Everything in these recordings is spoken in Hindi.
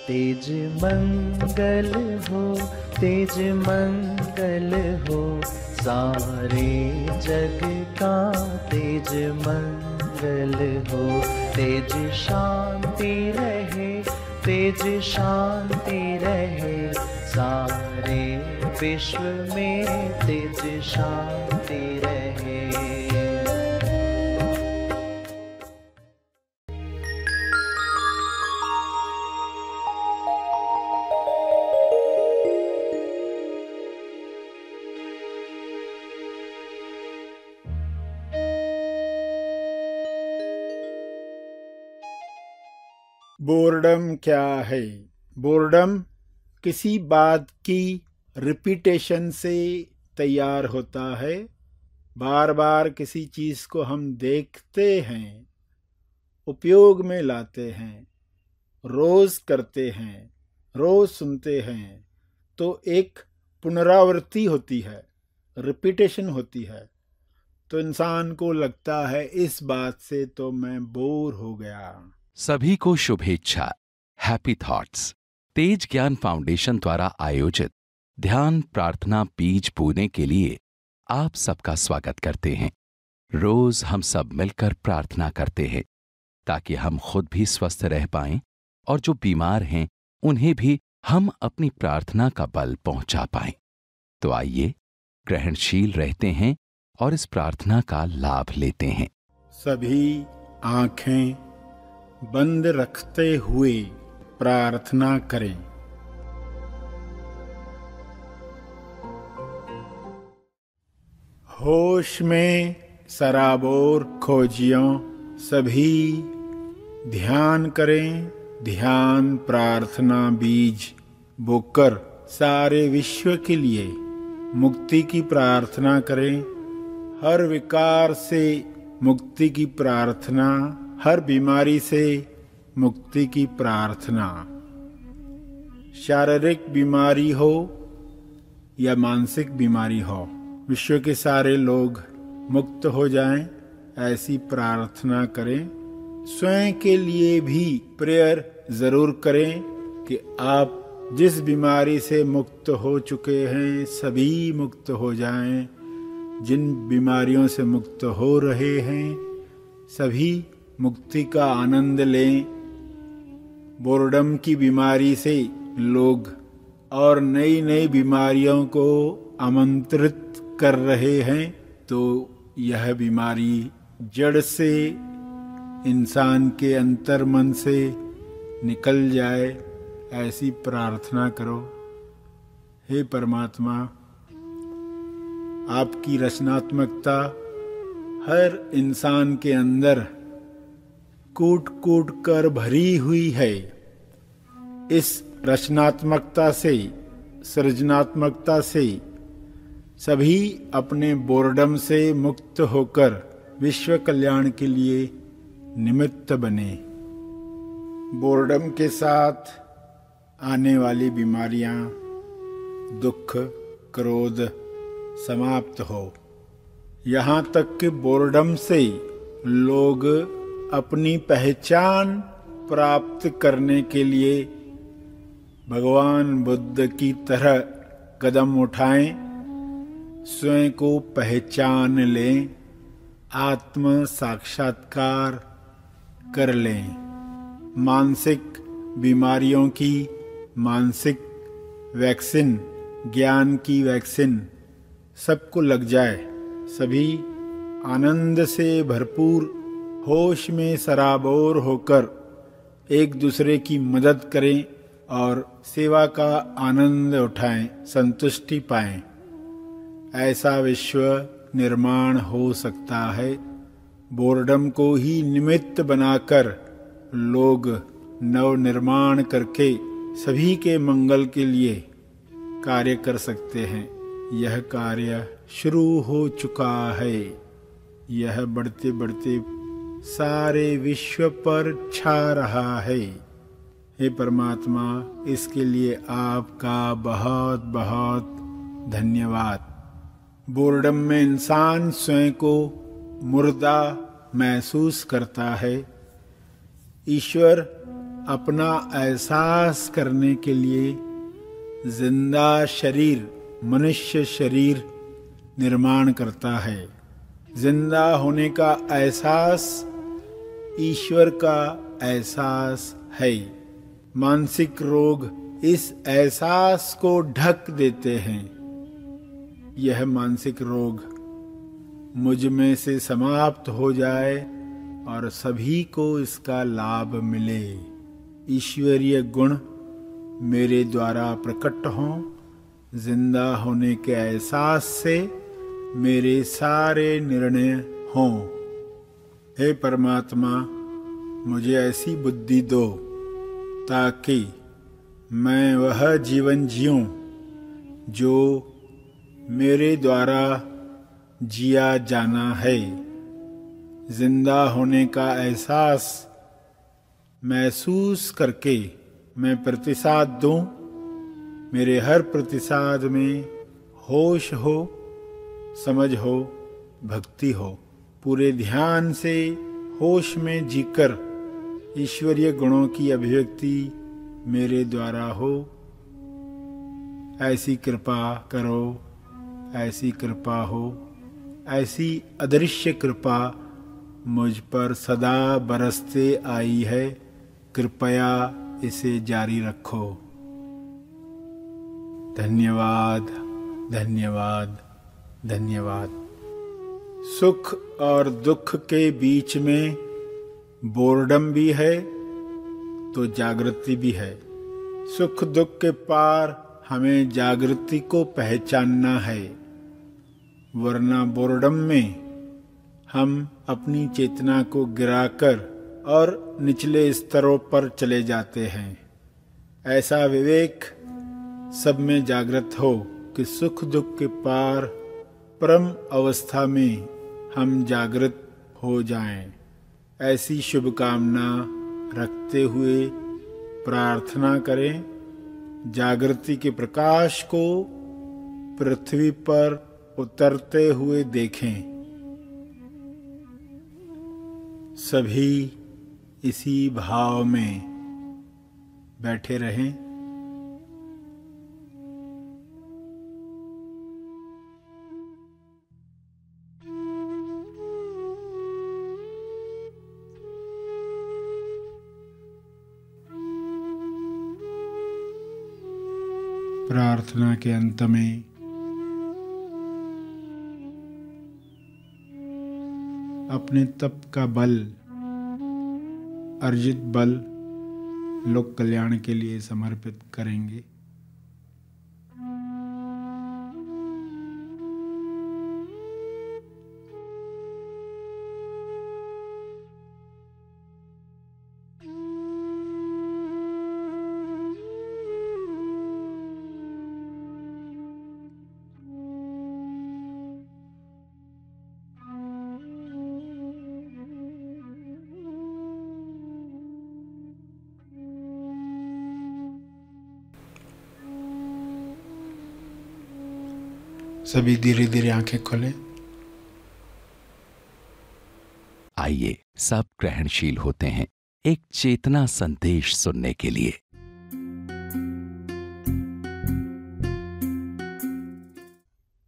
तेज मंगल हो, तेज मंगल हो, सारे जग का तेज मंगल हो। तेज शांति रहे, तेज शांति रहे, सारे विश्व में तेज शांति रहे। बोर्डम क्या है? बोर्डम किसी बात की रिपीटेशन से तैयार होता है। बार बार किसी चीज को हम देखते हैं, उपयोग में लाते हैं, रोज करते हैं, रोज सुनते हैं, तो एक पुनरावृत्ति होती है, रिपीटेशन होती है। तो इंसान को लगता है इस बात से तो मैं बोर हो गया। सभी को शुभेच्छा। हैप्पी थॉट्स तेज ज्ञान फाउंडेशन द्वारा आयोजित ध्यान प्रार्थना बीज बोने के लिए आप सबका स्वागत करते हैं। रोज हम सब मिलकर प्रार्थना करते हैं ताकि हम खुद भी स्वस्थ रह पाएं और जो बीमार हैं उन्हें भी हम अपनी प्रार्थना का बल पहुंचा पाएं। तो आइए ग्रहणशील रहते हैं और इस प्रार्थना का लाभ लेते हैं। सभी आंखें बंद रखते हुए प्रार्थना करें। होश में सराबोर खोजियों सभी ध्यान करें। ध्यान प्रार्थना बीज बोकर सारे विश्व के लिए मुक्ति की प्रार्थना करें। हर विकार से मुक्ति की प्रार्थना, हर बीमारी से मुक्ति की प्रार्थना। शारीरिक बीमारी हो या मानसिक बीमारी हो, विश्व के सारे लोग मुक्त हो जाएं, ऐसी प्रार्थना करें। स्वयं के लिए भी प्रेयर जरूर करें कि आप जिस बीमारी से मुक्त हो चुके हैं सभी मुक्त हो जाएं। जिन बीमारियों से मुक्त हो रहे हैं सभी मुक्ति का आनंद लें। बोर्डम की बीमारी से लोग और नई नई बीमारियों को आमंत्रित कर रहे हैं, तो यह बीमारी जड़ से इंसान के अंतर मन से निकल जाए, ऐसी प्रार्थना करो। हे परमात्मा, आपकी रचनात्मकता हर इंसान के अंदर कूट कूट कर भरी हुई है। इस रचनात्मकता से, सृजनात्मकता से सभी अपने बोर्डम से मुक्त होकर विश्व कल्याण के लिए निमित्त बने। बोर्डम के साथ आने वाली बीमारियां, दुख, क्रोध समाप्त हो। यहाँ तक कि बोर्डम से लोग अपनी पहचान प्राप्त करने के लिए भगवान बुद्ध की तरह कदम उठाएं, स्वयं को पहचान लें, आत्म साक्षात्कार कर लें। मानसिक बीमारियों की मानसिक वैक्सीन, ज्ञान की वैक्सीन सबको लग जाए। सभी आनंद से भरपूर होश में सराबोर होकर एक दूसरे की मदद करें और सेवा का आनंद उठाएं, संतुष्टि पाएं। ऐसा विश्व निर्माण हो सकता है। बोर्डम को ही निमित्त बनाकर लोग नव निर्माण करके सभी के मंगल के लिए कार्य कर सकते हैं। यह कार्य शुरू हो चुका है। यह बढ़ते बढ़ते सारे विश्व पर छा रहा है। हे परमात्मा, इसके लिए आपका बहुत बहुत धन्यवाद। बोर्डम में इंसान स्वयं को मुर्दा महसूस करता है। ईश्वर अपना एहसास करने के लिए जिंदा शरीर, मनुष्य शरीर निर्माण करता है। जिंदा होने का एहसास ईश्वर का एहसास है। मानसिक रोग इस एहसास को ढक देते हैं। यह मानसिक रोग मुझ में से समाप्त हो जाए और सभी को इसका लाभ मिले। ईश्वरीय गुण मेरे द्वारा प्रकट हों। जिंदा होने के एहसास से मेरे सारे निर्णय हों। हे परमात्मा, मुझे ऐसी बुद्धि दो ताकि मैं वह जीवन जीऊं जो मेरे द्वारा जिया जाना है। जिंदा होने का एहसास महसूस करके मैं प्रतिसाद दूं। मेरे हर प्रतिसाद में होश हो, समझ हो, भक्ति हो। पूरे ध्यान से होश में जीकर ईश्वरीय गुणों की अभिव्यक्ति मेरे द्वारा हो। ऐसी कृपा करो, ऐसी कृपा हो। ऐसी अदृश्य कृपा मुझ पर सदा बरसते आई है। कृपया इसे जारी रखो। धन्यवाद, धन्यवाद, धन्यवाद। सुख और दुख के बीच में बोर्डम भी है तो जागृति भी है। सुख दुख के पार हमें जागृति को पहचानना है, वरना बोर्डम में हम अपनी चेतना को गिराकर और निचले स्तरों पर चले जाते हैं। ऐसा विवेक सब में जागृत हो कि सुख दुख के पार परम अवस्था में हम जागृत हो जाएं। ऐसी शुभकामना रखते हुए प्रार्थना करें। जागृति के प्रकाश को पृथ्वी पर उतरते हुए देखें। सभी इसी भाव में बैठे रहें। प्रार्थना के अंत में अपने तप का बल, अर्जित बल लोक कल्याण के लिए समर्पित करेंगे। सभी धीरे धीरे आंखें खोलें। आइए सब ग्रहणशील होते हैं एक चेतना संदेश सुनने के लिए।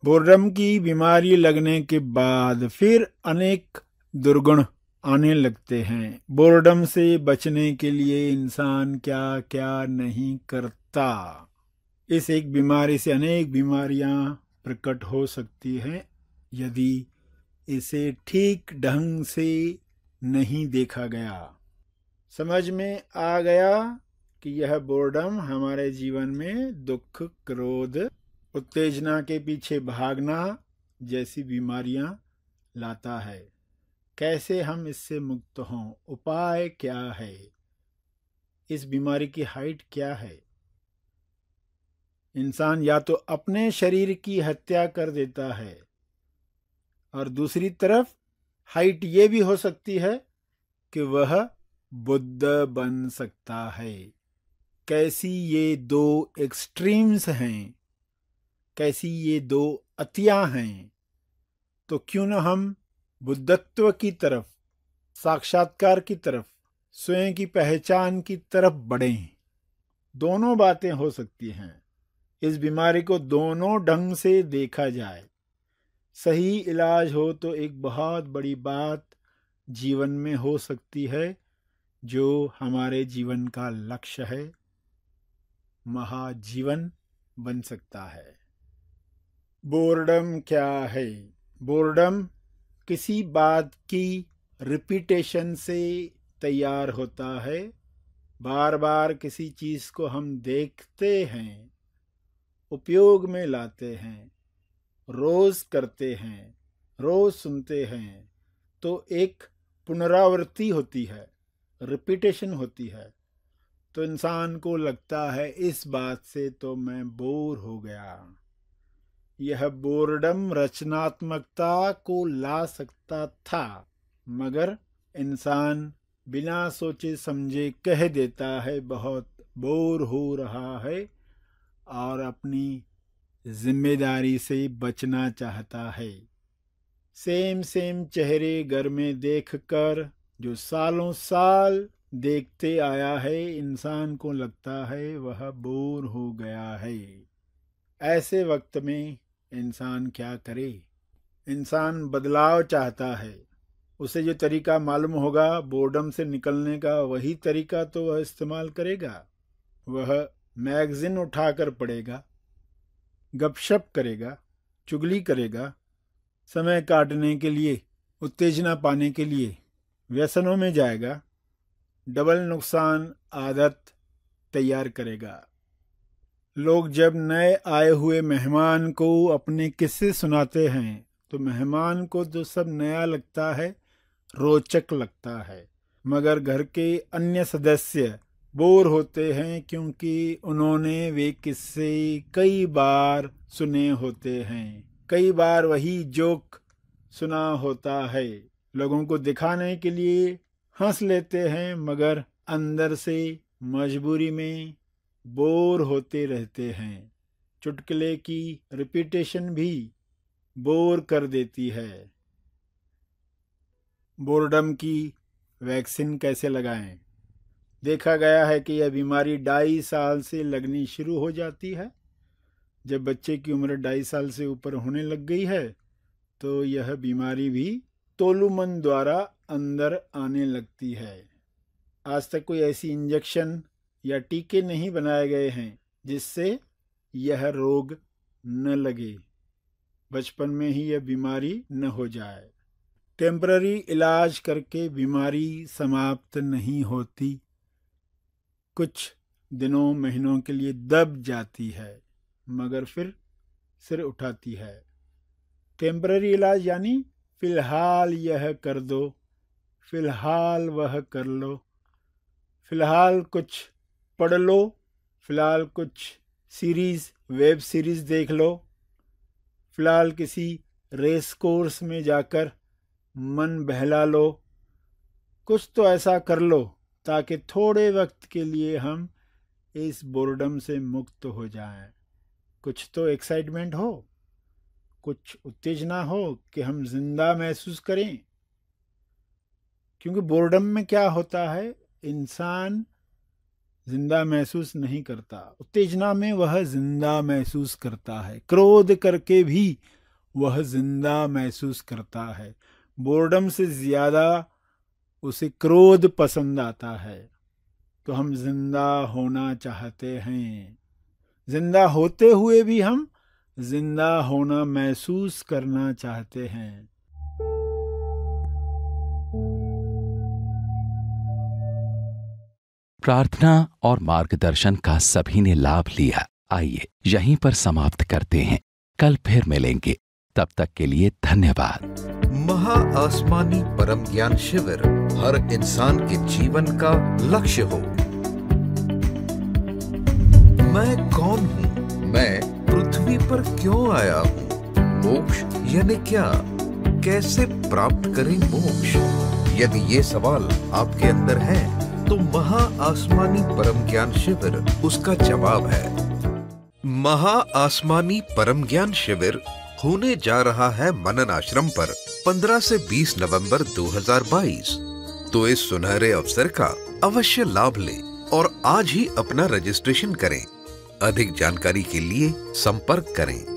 बोर्डम की बीमारी लगने के बाद फिर अनेक दुर्गुण आने लगते हैं। बोर्डम से बचने के लिए इंसान क्या क्या नहीं करता। इस एक बीमारी से अनेक बीमारियां प्रकट हो सकती हैं यदि इसे ठीक ढंग से नहीं देखा गया। समझ में आ गया कि यह बोर्डम हमारे जीवन में दुख, क्रोध, उत्तेजना के पीछे भागना जैसी बीमारियां लाता है। कैसे हम इससे मुक्त हों? उपाय क्या है? इस बीमारी की हाइट क्या है? इंसान या तो अपने शरीर की हत्या कर देता है और दूसरी तरफ हाइट ये भी हो सकती है कि वह बुद्ध बन सकता है। कैसी ये दो एक्सट्रीम्स हैं, कैसी ये दो अतियां हैं। तो क्यों न हम बुद्धत्व की तरफ, साक्षात्कार की तरफ, स्वयं की पहचान की तरफ बढ़ें। दोनों बातें हो सकती हैं। इस बीमारी को दोनों ढंग से देखा जाए। सही इलाज हो तो एक बहुत बड़ी बात जीवन में हो सकती है, जो हमारे जीवन का लक्ष्य है, महाजीवन बन सकता है। बोर्डम क्या है? बोर्डम किसी बात की रिपीटेशन से तैयार होता है। बार बार किसी चीज को हम देखते हैं, उपयोग में लाते हैं, रोज करते हैं, रोज सुनते हैं, तो एक पुनरावृत्ति होती है, रिपीटेशन होती है। तो इंसान को लगता है इस बात से तो मैं बोर हो गया। यह बोर्डम रचनात्मकता को ला सकता था, मगर इंसान बिना सोचे समझे कह देता है बहुत बोर हो रहा है, और अपनी जिम्मेदारी से बचना चाहता है। सेम चेहरे घर में देखकर जो सालों साल देखते आया है, इंसान को लगता है वह बोर हो गया है। ऐसे वक्त में इंसान क्या करे? इंसान बदलाव चाहता है। उसे जो तरीका मालूम होगा बोर्डम से निकलने का, वही तरीका तो वह इस्तेमाल करेगा। वह मैगजीन उठाकर पढ़ेगा, गपशप करेगा, चुगली करेगा, समय काटने के लिए, उत्तेजना पाने के लिए व्यसनों में जाएगा, डबल नुकसान आदत तैयार करेगा। लोग जब नए आए हुए मेहमान को अपने किस्से सुनाते हैं तो मेहमान को तो सब नया लगता है, रोचक लगता है, मगर घर के अन्य सदस्य बोर होते हैं, क्योंकि उन्होंने वे किस्से कई बार सुने होते हैं, कई बार वही जोक सुना होता है। लोगों को दिखाने के लिए हंस लेते हैं, मगर अंदर से मजबूरी में बोर होते रहते हैं। चुटकुले की रिपीटेशन भी बोर कर देती है। बोर्डम की वैक्सीन कैसे लगाएं? देखा गया है कि यह बीमारी 2.5 साल से लगनी शुरू हो जाती है। जब बच्चे की उम्र 2.5 साल से ऊपर होने लग गई है तो यह बीमारी भी तोलुमन द्वारा अंदर आने लगती है। आज तक कोई ऐसी इंजेक्शन या टीके नहीं बनाए गए हैं जिससे यह रोग न लगे, बचपन में ही यह बीमारी न हो जाए। टेम्पररी इलाज करके बीमारी समाप्त नहीं होती, कुछ दिनों महीनों के लिए दब जाती है, मगर फिर सिर उठाती है। टेम्पररी इलाज यानी फिलहाल यह कर दो, फिलहाल वह कर लो, फिलहाल कुछ पढ़ लो, फिलहाल कुछ सीरीज, वेब सीरीज देख लो, फिलहाल किसी रेस कोर्स में जाकर मन बहला लो। कुछ तो ऐसा कर लो ताकि थोड़े वक्त के लिए हम इस बोर्डम से मुक्त हो जाएं। कुछ तो एक्साइटमेंट हो, कुछ उत्तेजना हो कि हम जिंदा महसूस करें। क्योंकि बोर्डम में क्या होता है, इंसान जिंदा महसूस नहीं करता, उत्तेजना में वह जिंदा महसूस करता है, क्रोध करके भी वह जिंदा महसूस करता है। बोर्डम से ज्यादा उसे क्रोध पसंद आता है। तो हम जिंदा होना चाहते हैं, जिंदा होते हुए भी हम जिंदा होना महसूस करना चाहते हैं। प्रार्थना और मार्गदर्शन का सभी ने लाभ लिया। आइए यहीं पर समाप्त करते हैं, कल फिर मिलेंगे। तब तक के लिए धन्यवाद। महा आसमानी परम ज्ञान शिविर हर इंसान के जीवन का लक्ष्य हो। मैं कौन हूँ? मैं पृथ्वी पर क्यों आया हूँ? मोक्ष यानी क्या? कैसे प्राप्त करें मोक्ष? यदि ये सवाल आपके अंदर है तो महा आसमानी परम ज्ञान शिविर उसका जवाब है। महा आसमानी परम ज्ञान शिविर होने जा रहा है मनन आश्रम पर 15 से 20 नवंबर 2022। तो इस सुनहरे अवसर का अवश्य लाभ लें और आज ही अपना रजिस्ट्रेशन करें। अधिक जानकारी के लिए संपर्क करें।